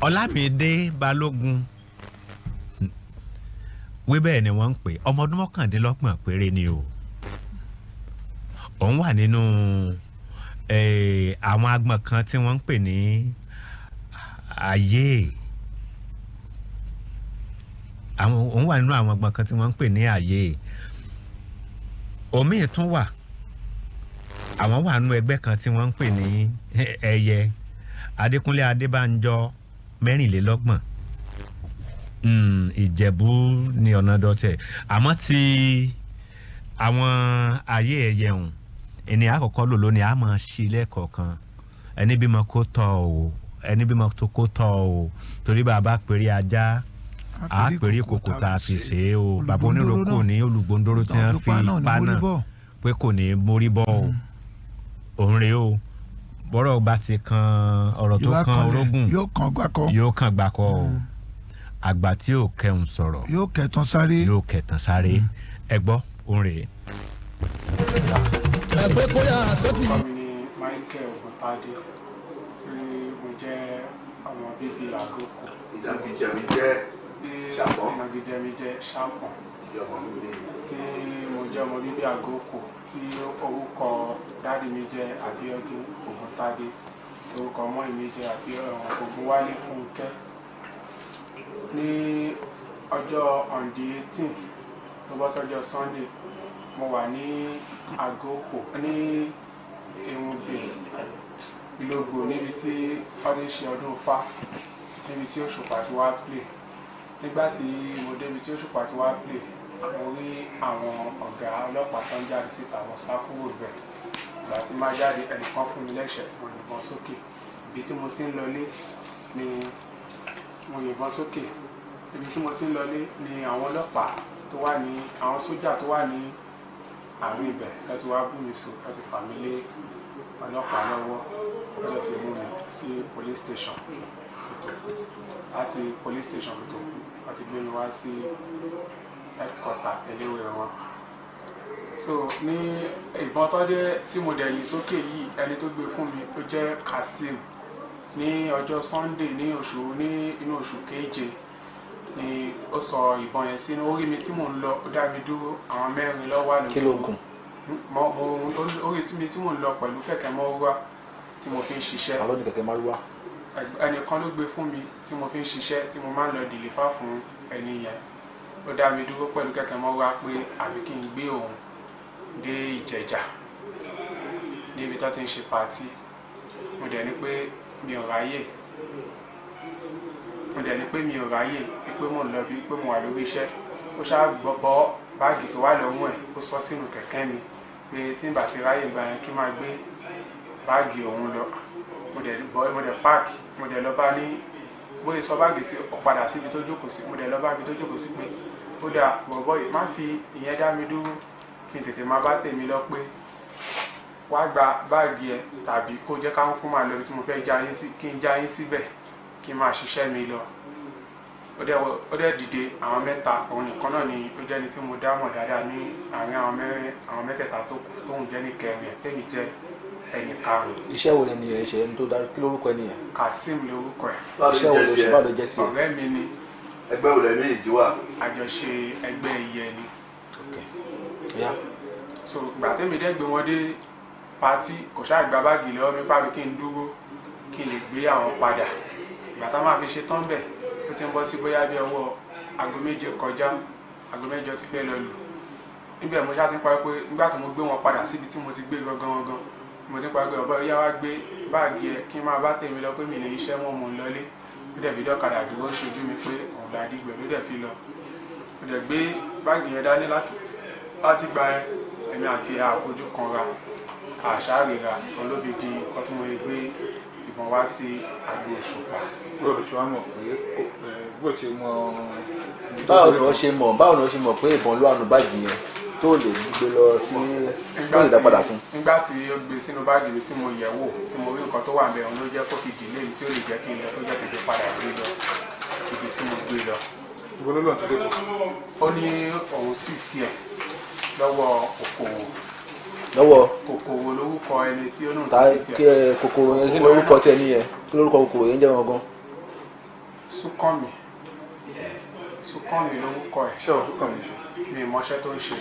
Ọlámídé Balógun wíbẹ̀ ni wọ́n ń pè ọmọ ọdún 29 péré ni o òun wà nínú àwọn agbọ̀n kan tí wọ́n ń pè ní ayé òun wà nínú àwọn agbọ̀n kan tí wọ́n ń pè ní ayé omi tún wà àwọn wà nínú ẹgbẹ́ kan tí wọ́n ń pè ní ẹyẹ Adékúnlé Adébánjọ 24 Ìjẹ̀bú ní ọ̀nà dọ́tẹ̀ àmọ́ tí àwọn ayé ẹyẹ hùn ẹni àkọ́kọ́ lò lónìí a máa ṣí lẹ́ẹ̀kọ̀ọ̀kan ẹni bímọ kó tọ́ o ẹni bímọ tó kó tọ́ o torí bàbá péré ajá a péré kòkò tá a fi ṣe é o bàbá oníròkò ní olùgbòǹdóró tí wọ́n fi pa náà pé kò ní mórí bọ́ o òun rèé o bọ́rọ̀ bá ti kan ọ̀rọ̀ tó kan orógùn yóò kan gbàkọ́ o àgbà tí yóò kẹun sọ̀rọ̀ yóò kẹtàn sáré ẹ gbọ́ òun rèé. ẹgbẹ́ kóyà tó ti. mi ni Michael Ogùntádé tí mo jẹ́ ọmọ bíbí Àgókò. ìnagijẹ mi jẹ́ Ṣàpọ̀n. ìnagijẹ mi jẹ́ Ṣàpọ̀n. tí mo jẹ́ ọmọ bíbí Àgókò tí orúkọ dáàdì mi jẹ́ Abíọ́dún Ògúntádé orúkọ ọmọ mi jẹ́ Ògúnwálé Fúnkẹ́. ní ọjọ́ on the 18 tó bọ́ sọ́jọ́ Sunday mo wà ní Àgókò ní Ewúnbè Ìlógbò níbi tí wọ́n ti ń ṣe ọdún Ifá níbi tí Òṣùpá ti wá play. Nígbà tí mo débi tí Òṣùpá ti wá play mo rí àwọn ọ̀gá ọlọ́pàá tó ń jáde síta wọ́n sá kúrò bẹ̀. Ìgbà tí máa jáde ẹnìkan fún mi lẹ́sẹ̀ mo yìnbọn sókè ibi tí mo ti ń lọlé ni mo yìnbọn sókè ibi tí mo ti ń lọlé ni àwọn ọlọ́pàá tó wà ní àwọn sójà tó wà ní àárín ibẹ̀ ẹ ti wá bú mi sùn ẹ ti fà mí lé ọlọ́pàá lọ́wọ́ ẹ lọ fi mú mi sí police station láti police station tó wọ́n ti gbé mi wá sí headquarter eléwé wọn. so ní ìbọn tó dé tí mo dẹ̀ yìn sókè yìí ẹni tó gbé fún mi ó jẹ́ Kasim ní ọjọ́ Sunday ní inú oṣù keje ni ó sọ ìbọn yẹn sínú orí mi tí mò ń lọ ó dá mi dúró àwọn mẹ́rin ló wà lórí. kí ló gùn. orí tí mò ń lọ pẹ̀lú kẹ̀kẹ́ mọ́rúwá tí mo fi ń ṣiṣẹ́. ta ló ní kẹ̀kẹ́ mọ́rúwá. ẹnìkan ló gbé fún mi tí mo fi ń ṣiṣẹ́ tí mo máa ń lọ dìlífà fún ẹni yẹn ó dá mi dúró pẹ̀lú kẹ̀kẹ́ mọ́rúwá pé àbí kí n gbé òun dé Ìjẹ̀jà níbi tó ti ń ṣe pàtí mo dẹ̀ ní pé mi ò ráyè pé mo ń lọ bí pé mo wà lórí iṣẹ́ ó ṣáà bọ́ báàgì tó wà lọ́wọ́ ẹ̀ ó sọ sínú kẹ̀kẹ́ mi pé tí n bá ti ráyè gbà yẹn kí n máa gbé báàgì òun lọ mo dẹ̀ páàkì mo dẹ̀ lọ bá ní bóyá sọ báàgì sí padà síbi tó jókòó sí mo dẹ̀ lọ báàgì tó jókòó sí pé ó dà bọ̀bọ̀ yìí má fi ìyẹn dá mi dúró kí n tètè máa bá tèmi lọ pé wá gba báàgì ẹ tàbí kó jẹ́ káwọn kún máa lọ ibi tí mo fẹ́ já yín sí kí n já yín síbẹ̀ kí n máa ṣiṣẹ́ mi lọ. ó dẹ̀ dìde àwọn mẹ́ta òun nìkan náà ni ó jẹ́ni tí mo dá mọ̀ dáadáa ní àárín àwọn mẹ́tẹ̀ẹ̀ta tó kù tóun jẹ́ ní kẹrin ẹ̀ tẹ́mi jẹ́ ẹni karùn-ún. iṣẹ́ wo ni ẹ ṣe ẹni tó darí kí lórúkọ ẹ nìyẹn. Kasim lórúkọ ẹ̀. iṣẹ́ wo ló ṣe báwo ló jẹ́ sí ẹ. ọ̀rẹ́ mi ni. ẹgbẹ́ wo lẹ́nu ìjì wà. àjọṣe ẹgbẹ́ iye ni. so gbà tẹ́mi dẹ́ gbé wọn dé pati kò ṣáà gba báàgì lọ́wọ́ mi pàbí kí n dúró kí n lè gbé àwọn padà ìgbà tá máa fi ṣe tán bẹ̀ ó ti ń bọ́ sí bóyá bí ọwọ́ aago 7 kọjá aago 8 ti fẹ́ lọ lù níbẹ̀ mo ṣáà ti ń parí pé nígbà tí mo gbé wọn padà síbi tí mo ti gbé gangan mo ti ń parí pé ọ̀bọ̀ yá wá gbé báàgì ẹ kí n máa bá tèmi lọ pé mi lè iṣẹ́ wọn mò ń lọlé ó dẹ̀ fi dọ́kadà dúró ṣojú mi pé òun là dìgbẹ̀ ló dẹ̀ fi lọ mo dẹ̀ gbé báàgì yẹn dání láti gba ẹ̀mí àti àfojú kanra àṣàrìrà olóbìdí ọkọ tí mo lè gbé ìbọn wá sí Agbo Òṣùpá. báwo ló ṣe wá mọ̀ pé bó ṣe mọ. báwo ni wọ́n ṣe mọ̀ pé ìbọn ló wà nù báàgì yẹn tó lè gbé lọ sí tó lè dá padà fún. nígbà tí ó gbé sínú báàgì mi tí mo yẹ̀ wò tí mo rí nǹkan tó wà ńbẹ̀ òun ló jẹ́ kó fi dìlé mi tí ó lè jẹ́ kí n lọ tó jẹ́ tètè padà gbé lọ ibi tí mo gbé lọ. ìbọn ló lọ́n ti dé kù. ó ní òun sì sí ẹ̀ lọ́wọ́ òkòwò. lọ́wọ́ kòkòrò lórúkọ ẹni tí ó náà ta ti ṣiṣẹ́. kòkòrò yẹn kí lórúkọ tẹ ní yẹn kí lórúkọ kòkòrò yẹn jẹ́ wọn gan. Súnkànmí lórúkọ ẹ̀. Ṣé o Súnkànmí ṣe? Mi mọṣẹ́ tó ń ṣe.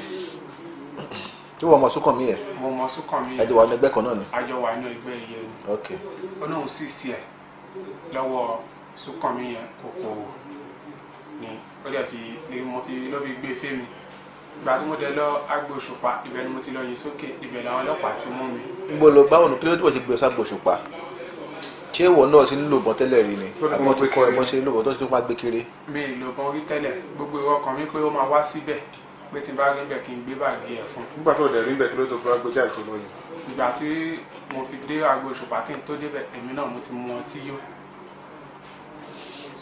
tí wọ́n mọ Súnkànmí yẹn Mo mọ Súnkànmí yẹn. ẹjọ́ wà ní ẹgbẹ́ kan náà ni. A jọ wà ní ẹgbẹ́ iye ni. ok Ó náà sì sí ẹ̀ lọ́wọ́ Súnkànmí yẹn kòkòrò ni ó dẹ̀ ló fi gbé fẹ́mi. Ìgbà tí mo dé lọ Agbóṣùpá ibẹ̀ ni mo ti lọ yìn sókè ibẹ̀ làwọn ọlọ́pàá ti mú mi. gbogbo lọ báwo ni kí ló tó ti gbé s'Agbóṣùpá ṣé ìwọ náà ti ń lò bọ́n tẹ́lẹ̀ rí ni àbọ̀ ti kọ́ ẹ̀mọ́ ṣe ń lò bọ́n tó ti tó máa gbé kiri. Mi ì lò bọ́n rí tẹ́lẹ̀ gbogbo ìwọ ọkàn mi pé ó máa wá síbẹ̀ pé tí n bá rí bẹ̀ kí n gbé báàgì ẹ̀ fún. Nígbà tó dẹ̀ rí bẹ̀ kí ló tó fẹ́ gbé jáde tó lóyún. Ìgbà tí mo fi dé Agbóṣùpá kí n tó débẹ̀ èmi náà mo ti mu ọtí yó.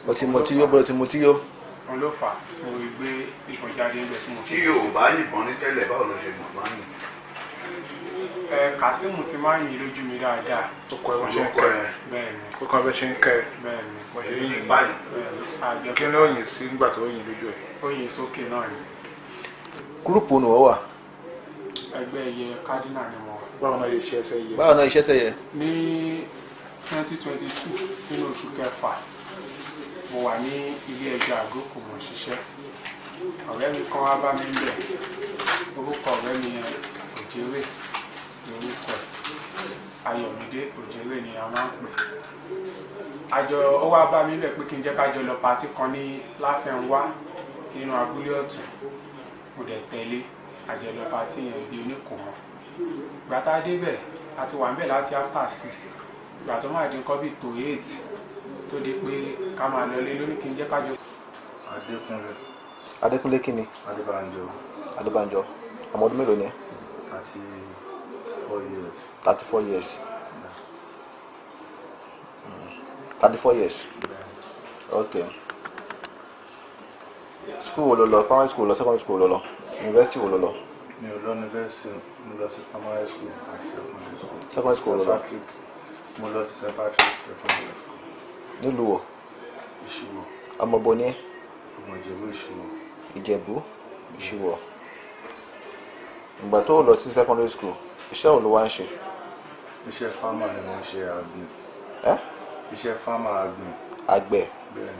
o ti mọ tí yó bọ́dọ̀ ti mọ tí yó. Òun ló fà á tí mo rí gbé ìbọn jáde níbẹ̀ tí mo fi. tí yóò bá yìnbọn ní tẹ́lẹ̀ báwo ló ṣe mọ̀ máa ń yìn. Kàsímù ti máa ń yìn lójú mi dáadáa. Ó kọ́ ẹ bọ́ ṣe ń kẹ́ ẹ. Bẹ́ẹ̀ni Ó kọ́ ẹ bọ́ ṣe ń kẹ́ ẹ. bẹ́ẹ̀ni Wọ́n ṣe yìn yìn. bẹ́ẹ̀ni. Kí ni ó yìn sí nígbà tó yìn lójú ẹ̀? Ó yìn sókè náà ni. gúrùpù ni wọ́n wà. Ẹgbẹ́ iye kádínà ni mo wà. Báwo náà yẹ iṣẹ́ ẹsẹ̀ yẹ? báwo náà iṣẹ́ tẹ̀yẹ. Ní 2022 nínú oṣù kẹfà mo wà ní ilé ẹjọ́ àgókò mo ṣiṣẹ́. Ọ̀rẹ́ mi kan wá bá mi ń bẹ̀. Orúkọ ọ̀rẹ́ mi yẹn Òjèrè lórúkọ ẹ̀. Ayọ̀mídé Òjèrè ni a máa ń pè. Ó wá bá mi bẹ̀ pé kí n jẹ́ ká jọ lọ patí kan ní Láfẹnwá nínú abúlé ọ̀tún. Mo dẹ̀ tẹ̀lé àjọlọ patí yẹn bí oníkòmọ́. Ìgbà tá a débẹ̀ a ti wà níbẹ̀ láti after 6. Ìgbà tó máa di nǹkan bíi tó 8 tó di pé ká máa lọlé lónìí kí n jẹ́ ká jọ. Adékúnlé. Adékúnlé kí ni. Adébánjọ. Adébánjọ ọmọ ọdún mélòó ni ẹ. Àti 4 years. 34 years. 34 years. ok school wo lo lọ primary school lọ secondary school lo lọ university wo lo lọ. Mi ò lọ university, mo lọ sí primary school àti secondary school. secondary school lo lọ. Mo lọ sí St. Patrick secondary school. nílùú wo. Ìṣìwọ̀. ọmọ bo ní. Ọmọ Ìjẹ̀bú Ìṣìwọ̀. Ìjẹ̀bú Ìṣìwọ̀. ìgbà tó lọ sí secondary school iṣẹ́ wo ló wá ń ṣe. Iṣẹ́ farmer ni mo ń ṣe àgbẹ̀. ẹ́. Iṣẹ́ farmer àgbẹ̀. àgbẹ̀. Bẹ́ẹ̀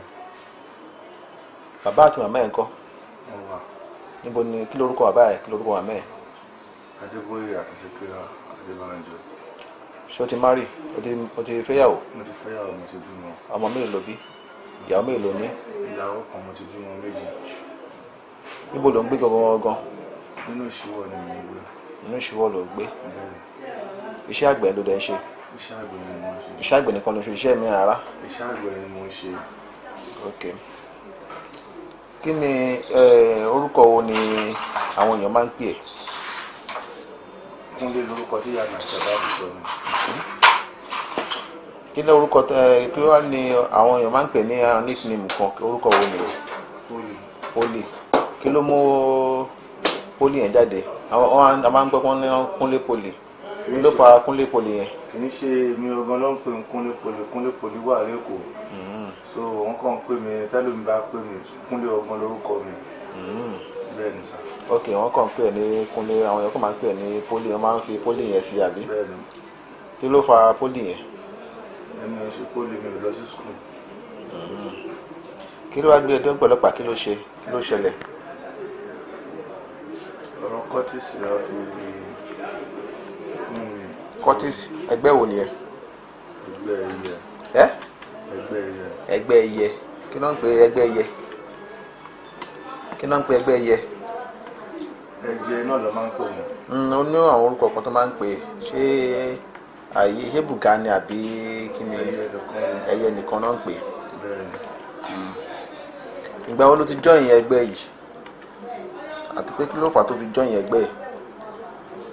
bàbá àti màmá ẹ̀ ń kọ́. wọ́n wà. níbo ni kí lorúkọ bàbá ẹ̀ kí lorúkọ màmá ẹ̀. Adébóyè àti Síkírà Adébánjọ. ṣé o ti marry o ti fẹ́yàwó. Mo ti fẹ́yàwó, mo ti bímọ. ọmọ mélòó ló bí ìyàwó mélòó ló ní. Ìyàwó kan mo ti bímọ 2. níbo ló ń gbé gangan. Nínú Ìṣìwọ̀ ni mo ń gbé. inú Ìṣìwọ̀ ló gbé. Bẹ́ẹ̀ iṣẹ́ àgbẹ̀ ló dẹ̀ ń ṣe. iṣẹ́ àgbẹ̀ ni mo ń ṣe. iṣẹ́ àgbẹ̀ nìkan ló ń ṣe iṣẹ́ mìíràn rárá. Iṣẹ́ àgbẹ̀ ni mo ń ṣe. ok kí ni orúkọ wo ni àwọn èèyàn máa ń pè ẹ́. Kúnlé lórúkọ tí ìyá mi àti bàbá mi sọ mi. kí ni orúkọ kí wá ní àwọn èèyàn máa ń pè ní nickname kan orúkọ wo ni. Poli kí ló mú Poli yẹn jáde àwọn a máa ń gbọ́ pọ́n ní Kúnlé Poli kí ló fa Kúnlé Poli yẹn. Kì í ṣe mi ọgán ló ń pè ń Kúnlé Poli wà lẹ́kọ̀ọ́. So wọ́n kàn ń pè mí tẹ́lẹ̀ mi bá pè mí Kúnlé ọgbọ́n lórúkọ mi. Bẹ́ẹ̀ ni sà. ok wọ́n kàn ń pè ní Kúnlé àwọn èèyàn kàn máa ń pè ní Poli wọ́n máa ń fi Poli yẹn sí àbí. Bẹ́ẹ̀ ni. kí ló fa Poli yẹn. Ẹni ṣe Poli mi ò lọ sí skul. kí ló wá gbé ẹjọ́ pẹ̀lọ́pàá kí ló ṣẹlẹ̀. Ọ̀rọ̀ Curtis la fi mú mi. Curtis ẹgbẹ́ wo nìyẹn. Ẹgbẹ́ ẹyẹ. ẹ́. Ẹgbẹ́ ẹyẹ. ẹgbẹ́ ẹyẹ kí ló ń pè ẹgbẹ́ ẹyẹ. kí ló ń pè ẹgbẹ́ ẹyẹ. Ẹyẹ náà ló máa ń pè wọ́n. ó ní àwọn orúkọ kan tó máa ń pè ṣé àyè ṣé bùgá ni àbí kí ni ẹyẹ nìkan náà ń pè. Bẹ́ẹ̀ ni. ìgbà wo ló ti join ẹgbẹ́ yìí àti pé kí ló fà tó fi join ẹgbẹ́ yìí.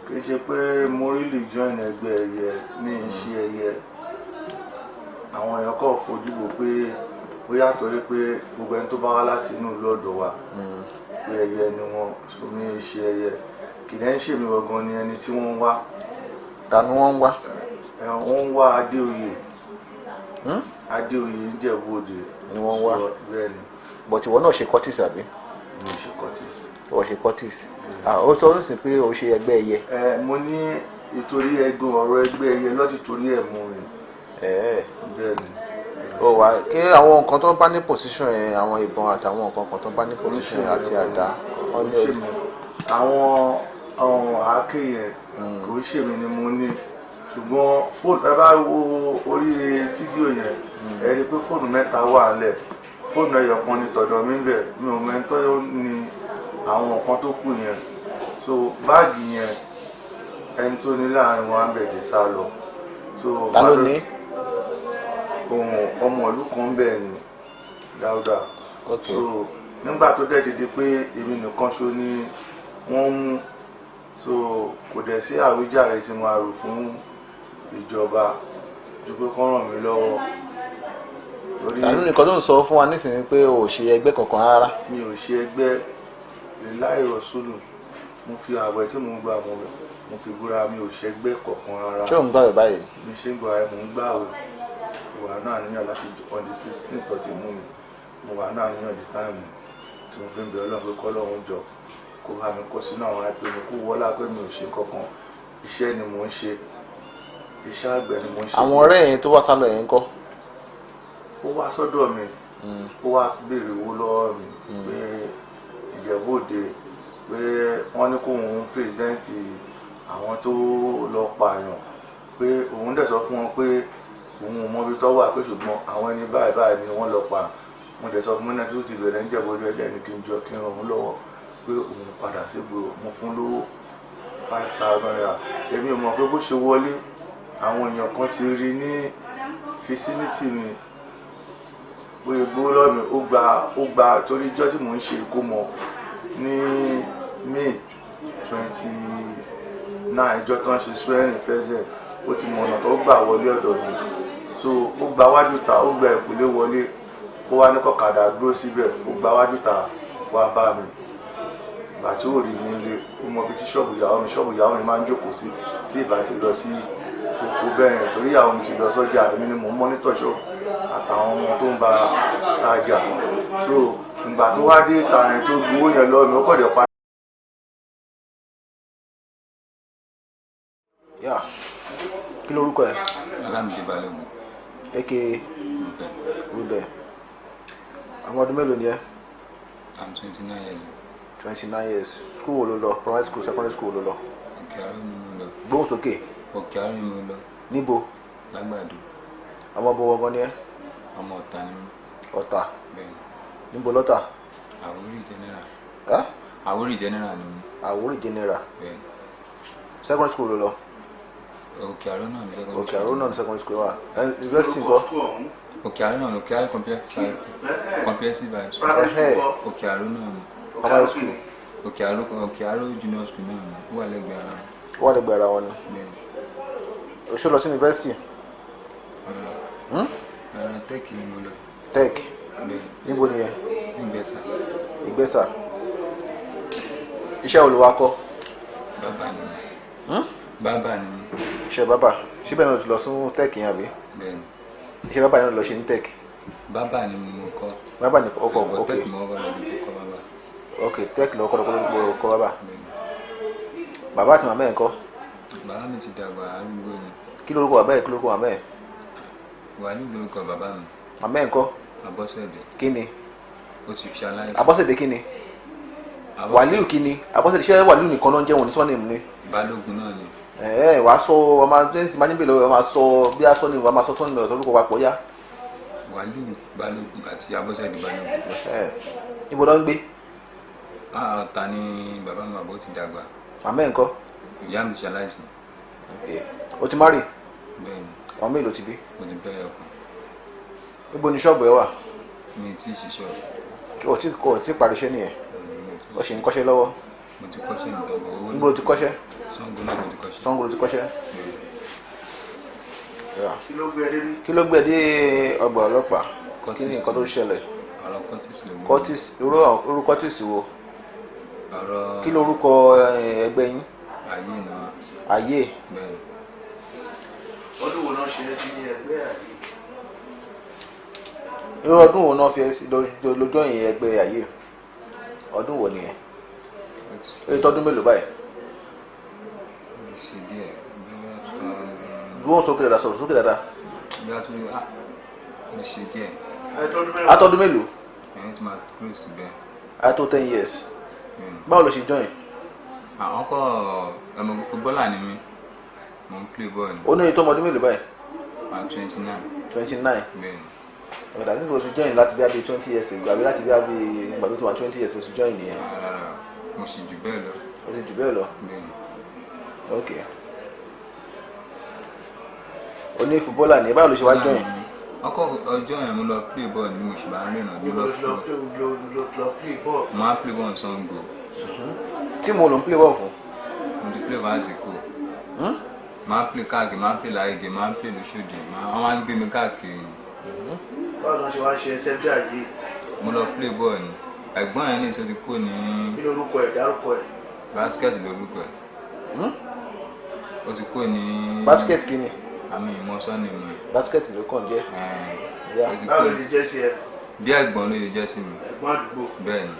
Kì í ṣe pé mo really join ẹgbẹ́ ẹyẹ ní iṣẹ́ ẹyẹ. Àwọn èèyàn kò fojú wo pé bóyá torí pé gbogbo ẹni tó bá wá láti inú ìlú ọ̀dọ̀ wa pé ẹyẹ ni wọ́n so ní iṣẹ́ ẹyẹ. Kì í dẹ́ ń ṣèmi gangan ni ẹni tí wọ́n ń wá. ta ni wọ́n ń wá. Wọ́n ń wá Adéoyè. Adéoyè ń Jẹ̀bú Òde. ni wọ́n ń wá. Bẹ́ẹ̀ ni. but ìwọ náà ṣe Curtis àbí. Mi ò ṣe Curtis. ó ṣe Curtis. ó sọ ó sì pé ó ṣe ẹgbẹ́ ẹyẹ. Mo ní ìtorí ọ̀rọ̀ ẹgbẹ́ ẹyẹ lọ́ti torí ẹ̀ mú mi. Bẹ́ẹ̀ ni. ó wà kí àwọn nǹkan tó bá ní position yẹn àwọn ìbọn àtàwọn nǹkan kan tó bá ní position yẹn àti àdá àwọn àáké yẹn kò ń ṣèmi ni mo ní ṣùgbọ́n fóònù ẹ bá wo orí fídíò yẹn ẹ rí i pé fóònù mẹ́ta wà nílẹ̀ fóònù ẹyọ kan ní tọ̀dọ̀ mi bẹ̀ mi ò mẹ́tọ́ ní àwọn nǹkan tó kù yẹn so báàgì yẹn ẹni tó ní láàrin wọn bẹ̀ ti sá lọ. ta ló ní. ohun ọmọ ìlú kan bẹ́ẹ̀ ni Dáúdà. so nígbà tó dẹ̀ ti di pé èmi nìkan ṣo ni wọ́n mú so kò dẹ̀ sí àwíjàre tí mo rò fún ìjọba ju pé kán ràn mí lọ́wọ́. tàbí nìkan tó ń sọ fún wa nísìnyí pé o ò ṣe ẹgbẹ́ kankan rárá. mi ò ṣe ẹgbẹ́ láìrọ̀ sólù mo fi àwẹ̀ tí mo ń gbà mo fi búra mi ò ṣe ẹgbẹ́ kankan rárá. ṣé o ń gbàwẹ̀ báyìí. mi ṣe ń gbà ẹ mo ń gbàwẹ̀ mo wà náà níyàn láti on the 16th tó ti mú mi mo wà náà níyàn the time tí mo fi ń bẹ Ọlọ́run pé kọ́ lọ́run jọ kó bá mi kó sínú àwọn àìpé mi kó wọ́lá pé mi ò ṣe kankan iṣẹ́ ni mò ń ṣe iṣẹ́ àgbẹ̀ ni mò ń ṣe. àwọn ọ̀rẹ́ yẹn tó wá sálọ yẹn ń kọ́. ó wá sọ́dọ̀ mi ó wá béèrè owó lọ́wọ́ mi pé Ìjẹ̀bú Òde pé wọ́n ní kóun pírẹsidẹ́ǹtì àwọn tó lọ pààyàn pé òun dẹ̀ sọ fún wọn pé òun ò mọbi tó wà pé ṣùgbọ́n àwọn ẹni báyìí báyìí ni wọ́n lọ pa mo dẹ̀ sọ fún mọ́nà tó ti bẹ̀rẹ̀ ń Ìjẹ̀bú Òde ẹlẹ́ni kí n jọ kí n ràn wọ́n lọ́wọ́ pé òun padà sí gbòòrò mo fún lówó 5,000 naira èmi ò mọ̀ pé bó ṣe wọlé àwọn èèyàn kan ti rí ní fisiniti mi bóyá gbówó lọ́wọ́ mi ó gba torí ijọ́ tí mò ń ṣe ìkómọ ní May 29 ìjọ tó ń ṣe swearing fẹ́sẹ̀ ó ti mọ ọ̀nà tó gbà wọlé ọ̀dọ̀ mi so ó gba wájú ta ó gba ìpínlẹ̀ wọlé ó wá ní kọ̀kadà dúró síbẹ̀ ó gba wájú ta wá bá mi ìgbà tí ó rí mi lé ó mọ ibi tí ṣọ́ọ̀bù ìyàwó mi máa ń jókòó sí tí ìbá ti lọ sí oko bẹ́ẹ̀ torí ìyàwó mi ti lọ sọ́jà èmi ni mò ń mọ́nítọ̀ ṣọ́ọ̀bù àtàwọn ọmọ tó ń bá tajà so ìgbà tó wá dé tààrin tó gbowó yẹn lọ́wọ́ mi ó kọ̀ dẹ̀ pa. kí lorúkọ ẹ. Alámìdé Balógun. aka Rúbẹ. àwọn ọdún mélòó ni ẹ. I'm 29 years old. 29 years. School wo ló lọ? Primary school, secondary school wo ló lọ? Òkè Àró ni mo lọ. Gbóhùn sókè. Òkè Àró ni mo lọ. Níbo? Lágbàdo. ọmọ bọ̀wọ̀ gan ni ẹ. Ọmọ Ọ̀tà ni mí. Ọ̀tà. Bẹ́ẹ̀ni. Níbo lọ́tà? Àwórì general. ẹ́ Àwórì general ni mí. Àwórì general. Bẹ́ẹ̀ni. Secondary school ló lọ? Òkè Àró náà ni secondary school. Òkè Àró náà ni secondary school wà. University ńkọ́? Òkè Àró náà ni Òkè Àró comprehensive high school. Òkè Àró náà ni. Primary school. Òkè Àró junior school náà ni. Ó wà lẹ́gbẹ̀ẹ́ ara wọn. Ó wà lẹ́gbẹ̀ẹ́ ara wọn ni. Bẹ́ẹ̀ni. O ṣe lọ sí university? Ara tech ni mo lọ. Tech. Bẹ́ẹ̀ni. Níbo ni ẹ? Ìgbẹ́sà. Ìgbẹ́sà. Iṣẹ́ wo ló wá kọ́? Bàbá ni mí. Bàbá ni mí. Iṣẹ́ bàbá. Síbẹ̀ náà ti lọ sún tech yẹn àbí? Bẹ́ẹ̀ni. Iṣẹ́ bàbá yẹn lọ ṣe ní tech. Bàbá ni mo kọ́. Bàbá ni ọkọ̀ ok. Tech mo kọ́ lọ́dún kọ́ bàbá. Ok tech lọ́kọ́ lọ́kọ́ kọ́ bàbá. Bẹ́ẹ̀ni. Bàbá àti màmá ẹ̀ ńkọ́? Bàbá mi ti dàgbà arúgbó ni. Kí lorúkọ bàbá ẹ̀ kí lorúkọ màmá ẹ̀? Wàlíù lórúkọ bàbá mi. Màmá ẹ̀ ńkọ́? Abọ́sẹ̀dé. Kí ni? Ó ti ṣaláìsí. Abọ́sẹ̀dé kí ni? Wàlíù kí ni? Abọ́sẹ̀dé ṣé Wàlíù nìkan ló ń jẹ́ wọn ní sọ́ọ̀nì mu ni? Balógun náà ni. Wàá sọ ọmọ ẹ̀sìn máa ń bèèrè lọ́wọ́ máa sọ bí a sọ ní ìwà máa sọ tó ní ọ̀tọ̀ lórúkọ papọ̀ yá. Wàlíù Balógun àti Abọ́sẹ̀dé Balógun. Ibo ló ń gbé? Ọ̀tà ni bàbá mi àbó ti dàgbà. Màmá ẹ̀ ńkọ́? Ìyá mi ti ṣaláìsí. O ti marry? Bẹ́ẹ̀ni. Àwọn mélòó ti bí? Mo ti bẹ́ẹ̀ ọkàn. Ibo ni ṣọ́ọ̀bù ẹ wà? Mi ti ṣiṣẹ́. O ti parí iṣẹ́ nìyẹn? O ṣì ń kọ́ṣẹ́ lọ́wọ́? Mo ti kọ́ṣẹ́ nìkan owó. Níbo ló ti kọ́ṣẹ́? Ṣàngó náà mo ti kọ́ṣẹ́. Ṣàngó ló ti kọ́ṣẹ́? kí Kí ló gbé dé ọgbà ọlọ́pàá? Kí ni nǹkan tó ṣẹlẹ̀? Ọ̀rọ̀ Curtis ló wọ́n. Curtis irú Curtis wo? Ọ̀rọ̀ Kí lorúkọ ẹgbẹ́ yín? ayé ni wọ́n. Ayé. Bẹ́ẹ̀ni. ọdún wo náà ṣe é sí ẹgbẹ́ àyè? Irú ọdún wo náà fi ẹ sí lójọ́ yìí ẹgbẹ́ ayé? Ọdún wo nìyẹn? Èyí tọdún mélòó báyìí? Ṣe díẹ̀. Dúró sókè dáadáa, sọ̀rọ̀ sókè dáadáa. Bí a tún ó ó ti ṣe díẹ̀. Atọ́dún mélòó? Ẹ̀yìn tí máa close bẹ́ẹ̀. Àtó 10 years. Báwo ló ṣe join? Àwọn kọ́ ọmọ footballer ni mí. Mo ń play ball ni. Ó ní ìtọ́ ọmọdún mélòó báyìí? 29. 29. Bẹ́ẹ̀ ni. Ọ̀dà tí mo ti join láti bí i 20 years ago àbí láti bí i ìgbà tó ti wà 20 years tó ti join nìyẹn. Rárá, mo sì jù bẹ́ẹ̀ lọ. Ó ti jù bẹ́ẹ̀ lọ? Bẹ́ẹ̀ ni. Ok. Ó ní footballer ni báwo ló ṣe wá join? Ọkọ̀ ọjọ́ yẹn mo lọ play ball ni mo sì bá ń rìnà ní lọ play ball. mo máa ń play ball Sango. Tí mo lò ń play ball fún? Mo ti play ball Aziko. Máa ń play káàkiri, máa ń play láìgè, máa ń play lóṣòdì, wọ́n máa ń gbé mi káàkiri. Báwo ló ṣe wá ṣe ẹsẹ̀ bí àyè? Mo lọ play ball ni. Ẹ̀gbọ́n yẹn ní ìṣó ti kó ní. Kí lorúkọ ẹ̀ dárúkọ ẹ̀? Basket lorúkọ ẹ̀. Ó ti kó ní. Basket kí ni? Àmì ìmọ̀ sọ́ni mi. Basket ló kàn jẹ́. Báwo ló ṣe jẹ́ sí ẹ? Bí ẹ̀gbọ́n ló ṣe jẹ́ sí mi. Ẹ̀gbọ́n àdúgbò. Bẹ́ẹ̀ ni.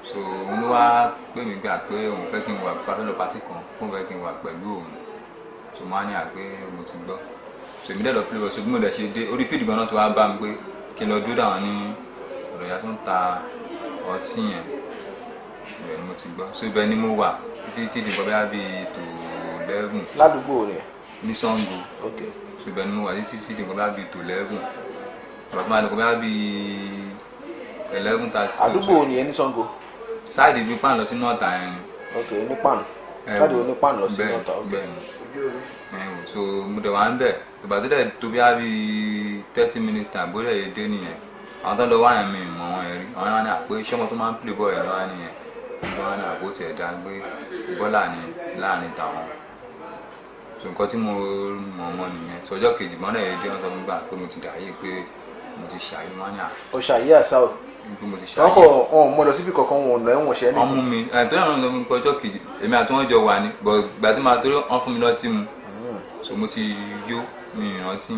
So òun ló wá pè mí gbà pé òun fẹ́ kí n wà pàtó pàtí kan, òun fẹ́ kí n wà pẹ̀lú òun. So máa ní àgbé mo ti gbọ́. So èmi dẹ̀ lọ play ball, so bí mo dẹ̀ ṣe dé orí fíìdì gan-an tó wá bá mi pé kí n lọ dúró dáwọn ní ọ̀dọ̀ ìyá tó ń ta ọtí yẹn. Ibẹ̀ ni mo ti gbọ́. So ibẹ̀ ni mo wà títí di bọ́bá bíi ètò 11. Ládùúgbò rẹ̀? Ní Sango. Ok. So ibẹ̀ ni mo wà títí di bọ́bá bíi ètò 11. Ọ̀rọ̀ tó máa di bọ́bá bíi 11:30. Àdúgbò ni ẹ ní Sango? Sáìdì ibi pan lọ sí nọ́ọ̀tà yẹn. Ok, ní pan. Sáìdì oní pan lọ sí nọ́ọ̀tà. Bẹ́ẹ̀ ni. So mo dẹ̀ wá ń bẹ̀. Ìgbà tó dẹ̀ tó bí i 30 minutes time bó dẹ̀ yé dé nìyẹn. Àwọn tó ń lọ wá yẹn mi mọ̀ wọ́n yẹn rí. Àwọn yẹn wá ní àpé iṣẹ́ ọmọ tó máa ń play ball yẹn lọ́wọ́ nìyẹn. Wọ́n wá ní àpò tiẹ̀ dá gbé fúbọ́là ní láàrin tàwọn. So nǹkan tí mo mọ̀ wọn nìyẹn. So ọjọ́ kejì mọ́ náà yé dé wọ́n sọ fún mi gbà pé mo ti dàáyé pé mo ti ṣàyè wọ́n ní à. O ṣàyè àṣà o? Wọ́n kọ̀ ọ̀hún mo lọ síbi kankan wọn ọ̀nà ẹ̀wọ̀n ṣẹ́ ní sí. Wọ́n mú mi tó yàrá lọ mi pé ọjọ́ kejì èmi àti wọ́n jọ wà ní bọ̀ ìgbà tí màá torí wọ́n fún mi lọ́tí mu. So mo ti yó mi ìrántí.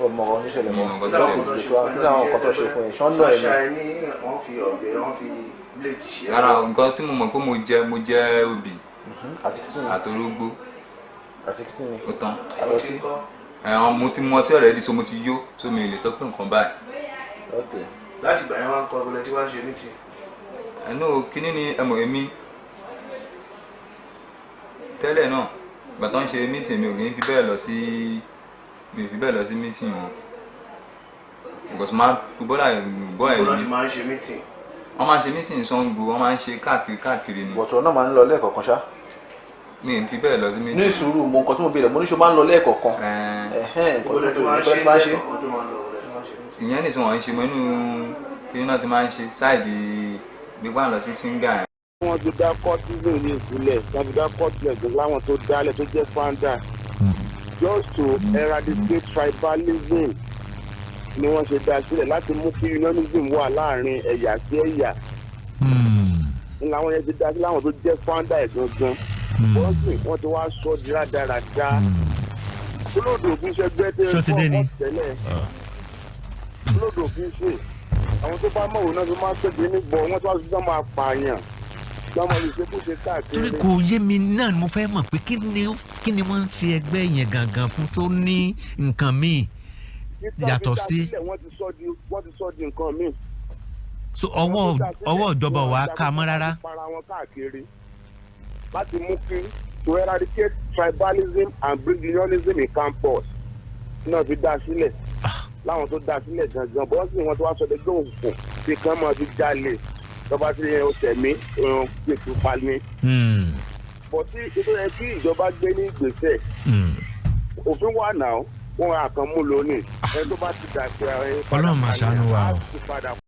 Ọmọ ọ̀rọ̀ oníṣẹ̀lẹ̀ mọ́ kí làwọn nǹkan tó ṣe fún ẹ ṣọ́n náà ẹni. Wọ́n fi ọ̀bẹ wọ́n fi bíléèdì ṣe. Rárá nǹkan tí mo mọ̀ pé mo jẹ́ obì àtorógbó ó tán. Mo ti mu ọtí already so mo ti yó so mi lè sọ pé nǹkan báyìí. Láti ìgbà yẹn wá ń kọ ọgbọ́n tí wọ́n ṣe ní ti. Ẹnu kínní ni ẹmọ èmi tẹ́lẹ̀ náà ìgbà tó ń ṣe meeting mi ò ní fi bẹ́ẹ̀ lọ sí meeting wọn because máa footballer bọ́ ẹ̀ ní. Wọ́n ti máa ń ṣe meeting. Wọ́n máa ń ṣe meeting Sango wọ́n máa ń ṣe káàkiri ni. Bọ̀tọ̀ náà máa ń lọ lẹ́ẹ̀kọ̀kan ṣá. Mi ò fi bẹ́ẹ̀ lọ sí meeting. Ní ìṣòro mo nǹkan tí mo béèrè mo ní ṣo máa ń lọ lẹ́ẹ̀kọ̀kan. Ìgbọ́dọ̀ tí wọ́n ṣe. Ìyẹn nìsín wọ́n ń ṣe mọ́ inú kí náà ti máa ń ṣe sáìdì gbígbà lọ sí singa yẹn. Wọ́n ti dá kọ́tílù ní ìpínlẹ̀ wọ́n ti dá kọ́tílù láwọn tó dálẹ̀ tó jẹ́ founder just to eradicate tribalism ni wọ́n ṣe dá sílẹ̀ láti mú kí unionism wà láàrin ẹ̀yà sí ẹ̀yà. Ní làwọn yẹn ti dá sí láwọn tó jẹ́ founder ẹ̀ gangan. Wọ́n ti wá sọ di rádaràda. Olódò òfin ṣẹgbẹ́ tẹ́ ẹ fọ́ tẹ́lẹ̀. Olódò òfin ṣe àwọn tó bá mọ̀wé náà tó máa ń tẹ̀lé nígbọ̀ wọ́n tó wá sí sọ́mọ́ apààyàn lọ́mọ lè ṣe kó ṣe káàkiri. Torí kò yé mi náà mo fẹ́ mọ̀ pé kí ni wọ́n ń ṣe ẹgbẹ́ yẹn gangan fún tó ní nǹkan míì yàtọ̀ sí. Wọ́n ti sọ di nǹkan míì. So ọwọ́ ìjọba wa ká mọ́ rárá. Para wọn káàkiri láti mú kí to eradicate tribalism and bring unionism in campus náà fi dá sílẹ̀ láwọn tó dá sílẹ̀ gangan bọ́ọ̀sì wọn tó wá sọ dẹ́gbẹ́ òkùnkùn tí kan máa fi jalè tọ́ba tí yẹn ó tẹ̀mí gbèsè pani. bọ̀ tí ètò yẹn kí ìjọba gbé ní ìgbésẹ̀ òfin wà náà wọn àkànmú lónìí ẹni tó bá ti dà sí ara ẹni. Ọlọ́run máa ṣàánú wa o.